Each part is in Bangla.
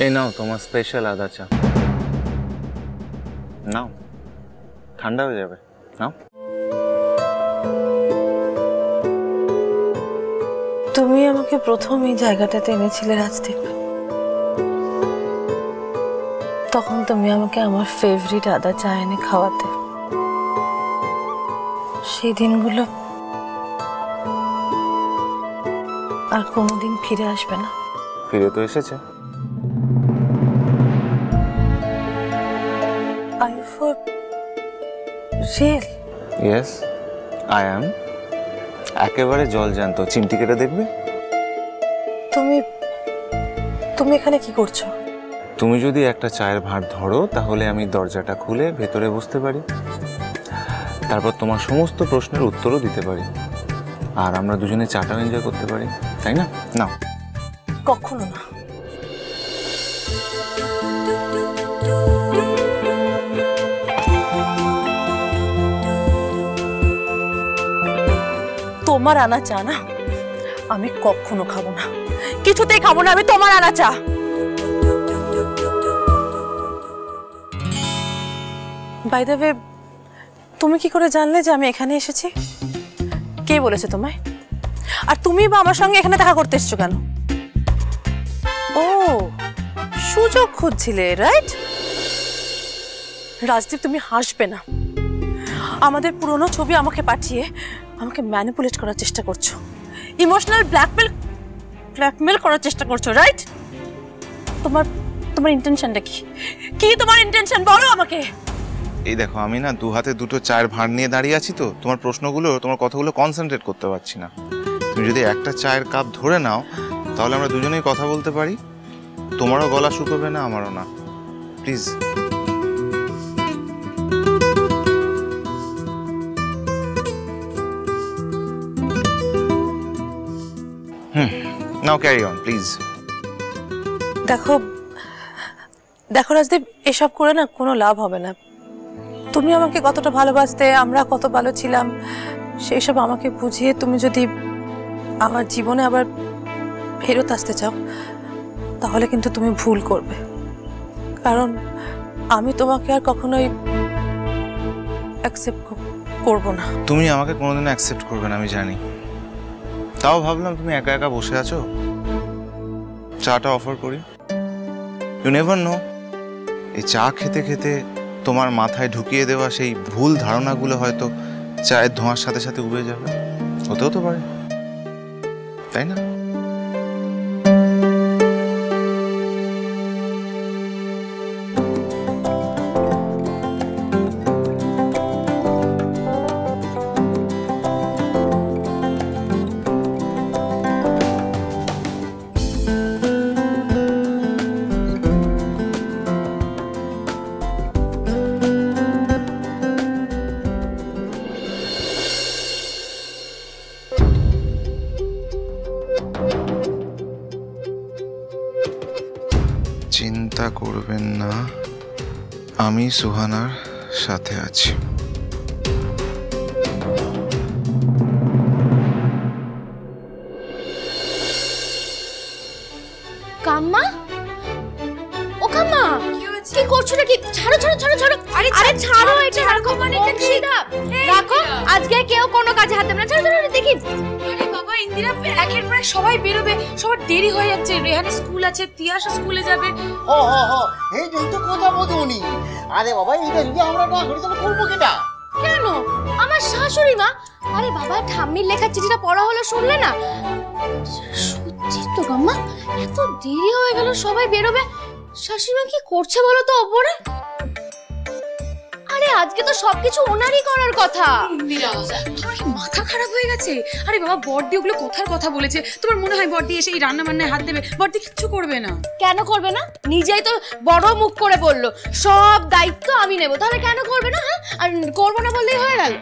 এই নাও তোমার স্পেশাল আদা চা। নাও, ঠান্ডা হয়ে যাবে। নাও। তুমি আমাকে প্রথম এই জায়গাটাতে এনেছিলে রাজদীপ। তখন তুমি আমাকে আমার ফেভারিট আদা চা এনে খাওয়াতে। সেই দিনগুলো আর কোনোদিন ফিরে আসবে না। ফিরে তো এসেছে। Are you for real? Yes, I am. একেবারে জল জ্যান্ত। চিমটি কেটে দেখবে? তুমি এখানে কি করছো? তুমি যদি একটা চায়ের ভাঁড় ধরো তাহলে আমি দরজাটা খুলে ভেতরে বসতে পারি, তারপর তোমার সমস্ত প্রশ্নের উত্তরও দিতে পারি, আর আমরা দুজনে চাটাও এনজয় করতে পারি, তাই না? নাও। কখনো না। তোমার আনা চা না আমি কখনো খাবো না, কিছুতেই খাবো না আমি তোমার আনা চা। বাই দ্য ওয়ে, তুমি কি করে জানলে যে আমি এখানে এসেছি? কে বলেছে তোমায়? আর তুমি বা আমার সঙ্গে এখানে দেখা করতে এসছো কেন? ও, সুযোগ খুঁজছিলে, রাইট? রাজদীপ, তুমি হাসবে না। আমাদের পুরনো ছবি আমাকে পাঠিয়ে আমাকে ম্যানিপুলেট করার চেষ্টা করছো, ইমোশনাল ব্ল্যাকমেল করার চেষ্টা করছো, রাইট? তোমার ইন্টেনশনটা কি? কি তোমার ইন্টেনশন বলো আমাকে। এই দেখো, আমি না দু হাতে দুটো চায়ের ভাঁড় নিয়ে দাঁড়িয়ে আছি, তো তোমার প্রশ্নগুলো, তোমার কথাগুলো কনসেন্ট্রেট করতে পারছি না। তুমি যদি একটা চায়ের কাপ ধরে নাও তাহলে আমরা দুজনেই কথা বলতে পারি, তোমারও গলা শুকোবে না, আমারও না। Please. Now carry on please. দেখো রাজদীপ, এসব করে না কোনো লাভ হবে না। তুমি আমাকে কতটা ভালোবাসতে, আমরা কত ভালো ছিলাম, সেই সব আমাকে বুঝিয়ে তুমি যদি আমার জীবনে আবার ফেরত আসতে চাও তাহলে কিন্তু তুমি ভুল করবে, কারণ আমি তোমাকে আর কখনোই অ্যাকসেপ্ট করব না। তুমি আমাকে কোনোদিন অ্যাকসেপ্ট করবে না আমি জানি, তাও ভাবলাম তুমি একা একা বসে আছো, চাটা অফার করি। ইউ নেভার নো, এই চা খেতে খেতে তোমার মাথায় ঢুকিয়ে দেওয়া সেই ভুল ধারণাগুলো হয়তো চায়ের ধোঁয়ার সাথে সাথে উবে যাবে, হতেও তো পারে, তাই না? চিন্তা করবেন না, আমি সুহানার সাথে আছি। কাম্মা, ও কাম্মা, কি করছো নাকি? ছাড়ো ছাড়ো ছাড়ো ছাড়ো। আরে ছাড়ো, এটা রাখো, মানে রাখো। আজকে কেউ কোনো কাজে হাত দেবে না। ছাড়ো ছাড়ো, দেখি। আরে বাবা ইন্দিরা, একের পর সবাই বেরোবে, সবার দেরি হয়ে যাচ্ছে। রেহানের স্কুল আছে, তিয়াশা স্কুলে যাবে। ও এইটাই তো কথা বলুনি। আরে বাবা, এইটা যদি আমরা না করি তাহলে করবো কেটা? কেন? আমার শাশুড়ি মা। আরে বাবা, ঠাম্মির লেখা চিঠিটা পড়া হলো, শুনলে না? সত্যি তো কাম্মা, এত দেরি হয়ে গেল, সবাই বেরোবে। শাশুড়ি কি করছে বলো তো ওপরে? আরে আজকে তো সবকিছু ওনারই করার কথা। তোমার কি মাথা খারাপ হয়ে গেছে? আরে বাবা, বড়দি ওগুলো কথার কথা বলেছে। তোমার মনে হয় বড়দি এসে এই রান্না বান্নায় হাত দেবে? বড়দি কিচ্ছু করবে না। কেন করবে না? নিজেই তো বড় মুখ করে বললো সব দায়িত্ব আমি নেব, তাহলে কেন করবে না? হ্যাঁ, আর করবো না বললেই হয়ে গেল।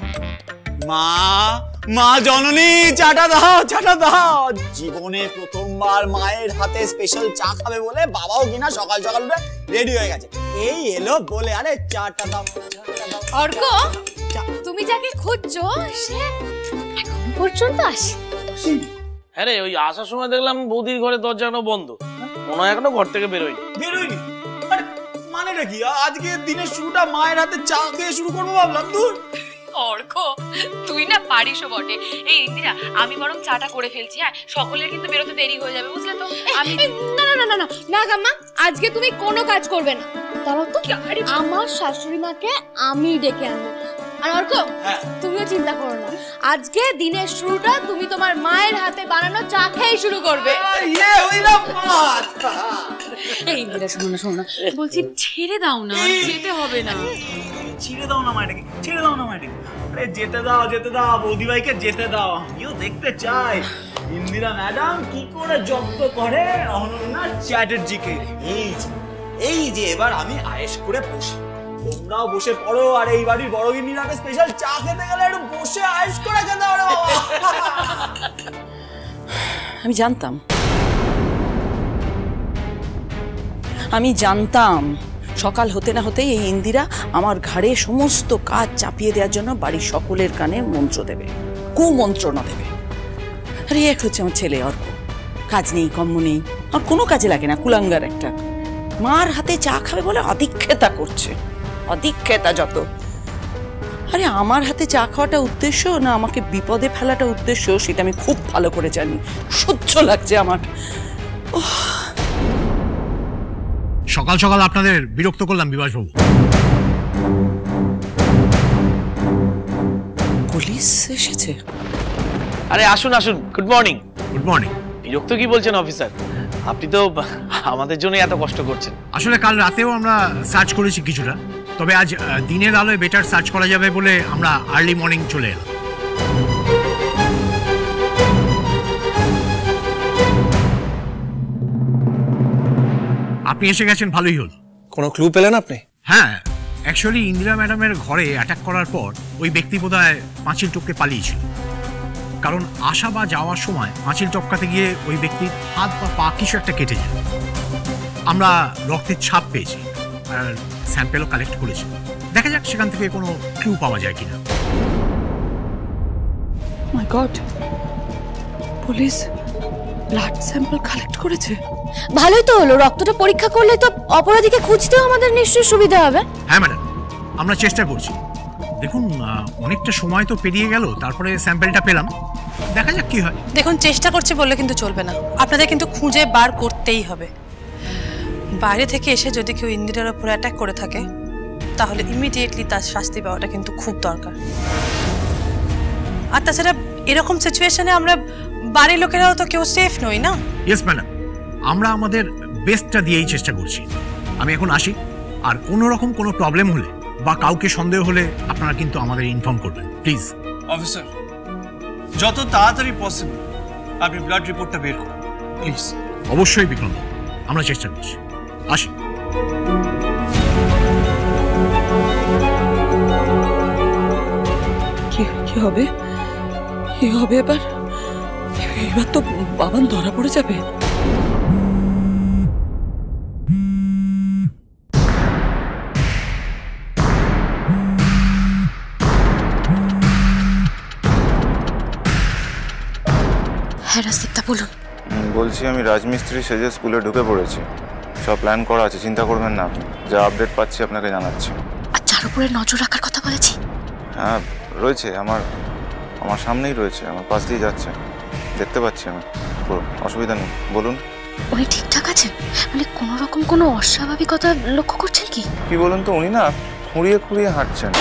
মা জননী, চাটা দাও, চাটা দাও। জীবনে প্রথমবার মায়ের হাতে স্পেশাল চা খাবে বলে বাবাও কিনা সকাল সকাল উঠে রেডি হয়ে গেছে। এই এলো বলে, আরে চাটা দাও। অর্ক, তুমি যাকে খুঁজছো সে এখনো পর্যন্ত আসে। হ্যাঁ রে, ওই আসার সময় দেখলাম বৌদির ঘরে দরজাটা বন্ধ। ও মনে হয় এখনো ঘর থেকে বেরোয়নি। বেরোয়নি? আরে মানেটা কি? আজকে দিনের শুরুটা মায়ের হাতে চা খেয়ে শুরু করবো ভাবলাম। দূর অর্ক, তুই না পারিসও বটে। এই ইন্দিরা, আমি বরং চাটা করে ফেলছি। হ্যাঁ, সকলের কিন্তু বেরোতে দেরি হয়ে যাবে, বুঝলে তো? আমি না না না না না না গাম্মা, আজকে তুমি কোনো কাজ করবে না। দাঁড়াও তো, আমার শাশুড়ি মাকে আমি ডেকে আনবো। আর অর্ক, তুমিও চিন্তা করো না, আজকে দিনের শুরুটা তুমি তোমার মায়ের হাতে বানানো চা খেয়ে শুরু করবে। এই ইন্দিরা, শোনো না, বলছি ছেড়ে দাও না, যেতে হবে না। ছেড়ে দাও না মায়েটাকে, ছেড়ে দাও না মায়েটাকে। আরে যেতে দাও বৌদি ভাইকে যেতে দাও। আমিও দেখতে চাই ইন্দিরা ম্যাডাম কি করে জব্দ করে অনন্যা চ্যাটার্জিকে। এই যে এবার আমি আয়েশ করে বসি, তোমরাও বসে পড়ো। আর এই বাড়ির বড় গিন্নিরাকে স্পেশাল চা খেতে গেলে একটু বসে আয়েশ করে খেতে হবে বাবা। আমি জানতাম সকাল হতে না হতেই এই ইন্দিরা আমার ঘাড়ে সমস্ত কাজ চাপিয়ে দেওয়ার জন্য বাড়ির সকলের কানে মন্ত্র দেবে, কুমন্ত্রণা দেবে। আরে এক হচ্ছে আমার ছেলে অর্ক, কাজ নেই কর্ম নেই, আর কোনো কাজে লাগে না, কুলাঙ্গার একটা। মার হাতে চা খাবে বলে আদিক্ষেতা করছে, আদিক্ষেতা যত। আরে আমার হাতে চা খাওয়াটা উদ্দেশ্য না আমাকে বিপদে ফেলাটা উদ্দেশ্য, সেটা আমি খুব ভালো করে জানি। সহ্য লাগছে আমার। সকাল সকাল আপনাদের বিরক্ত করলাম বিভাসবাবু। পুলিশ এসেছে? আরে আসুন আসুন, গুড মর্নিং। Good morning. বিরক্ত কি বলছেন অফিসার, আপনি তো আমাদের জন্য এত কষ্ট করছেন। আসলে কাল রাতেও আমরা সার্চ করেছি কিছুটা, তবে আজ দিনের আলোয় বেটার সার্চ করা যাবে বলে আমরা আর্লি মর্নিং চলে এলাম। আপনি এসে গেছেন, ভালোই হলো। কোনো ক্লু পেলেন আপনি? হ্যাঁ, অ্যাকচুয়ালি ইন্দিরা ম্যাডামের ঘরে অ্যাটাক করার পর ওই ব্যক্তি বোধহয় পাঁচিল টপকে পালিয়েছিল। কারণ আসা বা যাওয়ার সময় পাঁচিল টপকাতে গিয়ে ওই ব্যক্তির হাত বা পা কিছু একটা কেটে যায়। আমরা রক্তের ছাপ পেয়েছি আর স্যাম্পেলও কালেক্ট করেছি। দেখা যাক সেখান থেকে কোনো ক্লু পাওয়া যায় কিনা। My god, police blood sample collect করেছে। ভালোই তো হলো, রক্তটা পরীক্ষা করলে তো অপরাধীকে খুঁজতেও আমাদের নিশ্চয়ই সুবিধা হবে। হ্যাঁ ম্যাডাম, আমরা চেষ্টা করছি। দেখুন অনেকটা সময় তো পেরিয়ে গেল, তারপরে স্যাম্পেলটা পেলাম, দেখা যাক কি হয়। দেখুন, চেষ্টা করছি বললে কিন্তু চলবে না, আপনাদের কিন্তু খুঁজে বার করতেই হবে। বাইরে থেকে এসে যদি কেউ ইন্দিরার উপর অ্যাটাক করে থাকে তাহলে ইমিডিয়েটলি তার শাস্তি পাওয়াটা কিন্তু খুব দরকার। আর তাছাড়া এরকম সিচুয়েশনে আমরা বাড়ির লোকেরাও তো কেউ সেফ নই না। ইয়েস ম্যাডাম, আমরা আমাদের বেস্টটা দিয়েই চেষ্টা করছি। আমি এখন আসি, আর কোনো রকম কোনো প্রবলেম হলে বা কাউকে সন্দেহ হলে আপনারা কিন্তু আমাদের ইনফর্ম করবেন প্লিজ। অফিসার, যত তাড়াতাড়ি পসিবল আপনি ব্লাড রিপোর্টটা বের করুন প্লিজ। অবশ্যই বিক্রম, আমরা চেষ্টা করছি। আসি। কি হবে? কি হবে এবার? এবার তো বাবান ধরা পড়ে যাবে। হ্যাঁ রাস্তা বলুন। বলছি আমি রাজমিস্ত্রি সেজে স্কুলে ঢুকে পড়েছি, সব প্ল্যান করা আছে, চিন্তা করবেন না আপনি। যা আপডেট পাচ্ছি আপনাকে জানাচ্ছি। আর যার উপরে নজর রাখার কথা বলেছি? হ্যাঁ রয়েছে, আমার সামনেই রয়েছে, আমার পাশ দিয়ে যাচ্ছে, দেখতে পাচ্ছি আমি, অসুবিধা নেই, বলুন। উনি ঠিকঠাক আছেন? মানে কোনো রকম কোনো অস্বাভাবিকতা লক্ষ্য করছেন কি? কি বলুন তো, উনি না খুঁড়িয়ে খুঁড়িয়ে হাঁটছেন।